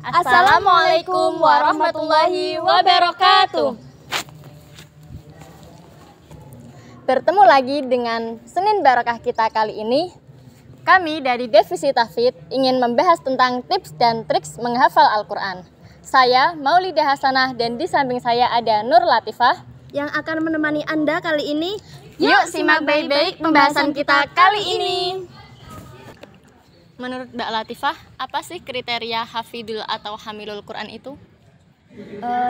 Assalamualaikum warahmatullahi wabarakatuh. Bertemu lagi dengan Senin Barokah kita kali ini. Kami dari Divisi Tahfidz ingin membahas tentang tips dan triks menghafal Al-Quran. Saya Maulidah Hasanah dan di samping saya ada Nur Latifah yang akan menemani Anda kali ini. Yuk simak baik-baik pembahasan kita kali ini. Menurut Mbak Latifah, apa sih kriteria hafidul atau hamilul Quran itu?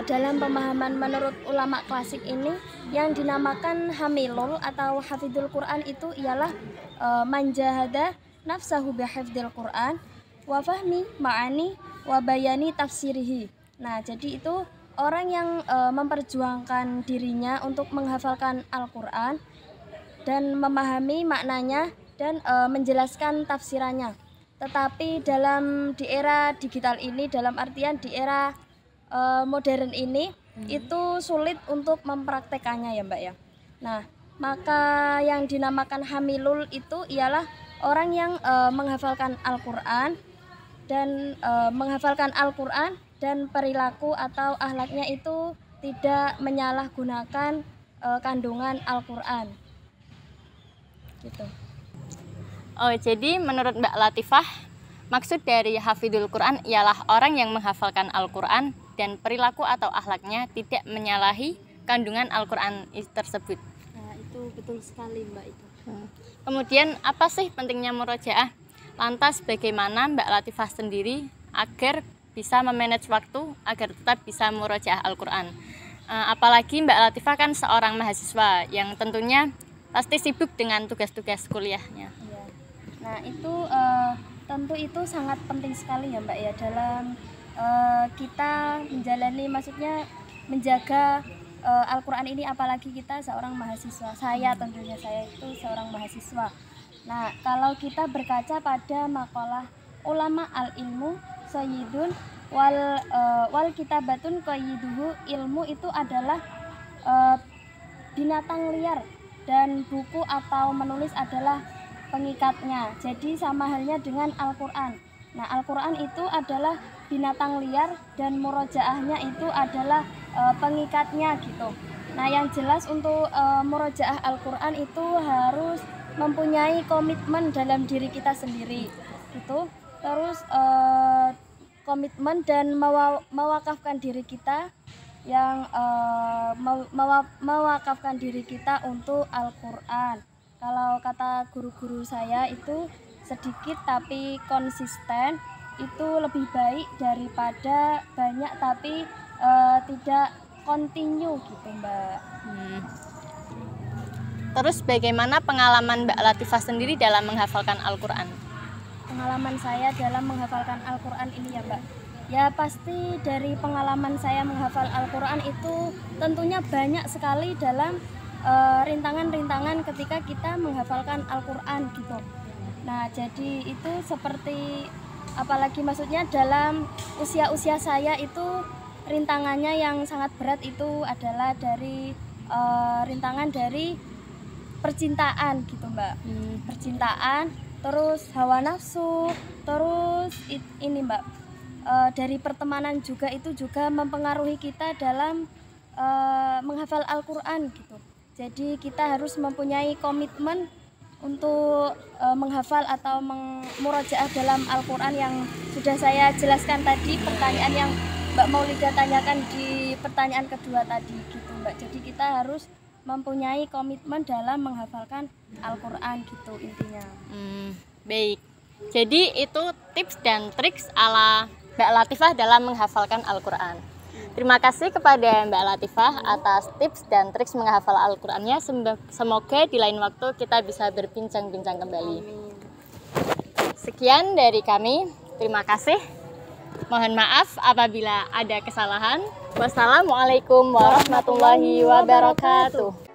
Dalam pemahaman menurut ulama klasik ini, yang dinamakan hamilul atau hafidul Quran itu ialah man jahada nafsahu bihifdzil Quran wa fahmi ma'ani wa bayani tafsirihi. Nah, jadi itu orang yang memperjuangkan dirinya untuk menghafalkan Al-Quran dan memahami maknanya dan menjelaskan tafsirannya. Tetapi di era digital ini, dalam artian di era modern ini, itu sulit untuk mempraktekannya ya Mbak ya. Nah, maka yang dinamakan hamilul itu ialah orang yang menghafalkan Al-Quran dan perilaku atau akhlaknya itu tidak menyalahgunakan kandungan Al-Quran. Gitu. Oh, jadi menurut Mbak Latifah, maksud dari hafidul Quran ialah orang yang menghafalkan Al-Quran dan perilaku atau akhlaknya tidak menyalahi kandungan Al-Quran tersebut. Nah, itu betul sekali Mbak itu. Kemudian apa sih pentingnya murojaah? Lantas bagaimana Mbak Latifah sendiri agar bisa memanage waktu agar tetap bisa murojaah Al-Quran? Apalagi Mbak Latifah kan seorang mahasiswa yang tentunya pasti sibuk dengan tugas-tugas kuliahnya. Iya. Nah, itu tentu itu sangat penting sekali ya Mbak ya dalam kita menjalani, maksudnya menjaga Al-Quran ini, apalagi kita seorang mahasiswa. Saya itu seorang mahasiswa. Nah, kalau kita berkaca pada makalah ulama al-ilmu sayyidun wal kitabatun qayyiduhu, ilmu itu adalah binatang liar dan buku atau menulis adalah pengikatnya. Jadi sama halnya dengan Al-Quran. Nah, Al-Quran itu adalah binatang liar dan murojaahnya itu adalah pengikatnya gitu. Nah, yang jelas untuk murojaah Al-Quran itu harus mempunyai komitmen dalam diri kita sendiri gitu. Terus komitmen dan mewakafkan diri kita yang mewakafkan diri kita untuk Al-Quran. Kalau kata guru-guru saya itu sedikit tapi konsisten itu lebih baik daripada banyak tapi tidak continue gitu Mbak. Terus bagaimana pengalaman Mbak Latifah sendiri dalam menghafalkan Al-Quran? Pengalaman saya dalam menghafalkan Al-Quran ini ya Mbak, ya pasti dari pengalaman saya menghafal Al-Quran itu tentunya banyak sekali dalam rintangan-rintangan ketika kita menghafalkan Al-Quran gitu. Nah, jadi itu seperti, apalagi maksudnya dalam usia-usia saya itu rintangannya yang sangat berat itu adalah dari rintangan dari percintaan gitu Mbak. Percintaan, terus hawa nafsu, terus ini Mbak, dari pertemanan juga itu juga mempengaruhi kita dalam menghafal Al-Quran gitu. Jadi kita harus mempunyai komitmen untuk menghafal atau murojaah dalam Al-Quran yang sudah saya jelaskan tadi, pertanyaan yang Mbak Maulidah tanyakan di pertanyaan kedua tadi gitu Mbak. Jadi kita harus mempunyai komitmen dalam menghafalkan Al-Quran gitu intinya. Baik, jadi itu tips dan triks ala Mbak Latifah dalam menghafalkan Al-Quran. Terima kasih kepada Mbak Latifah atas tips dan triks menghafal Al-Qurannya. Semoga di lain waktu kita bisa berbincang-bincang kembali. Sekian dari kami, terima kasih. Mohon maaf apabila ada kesalahan. Wassalamualaikum warahmatullahi wabarakatuh.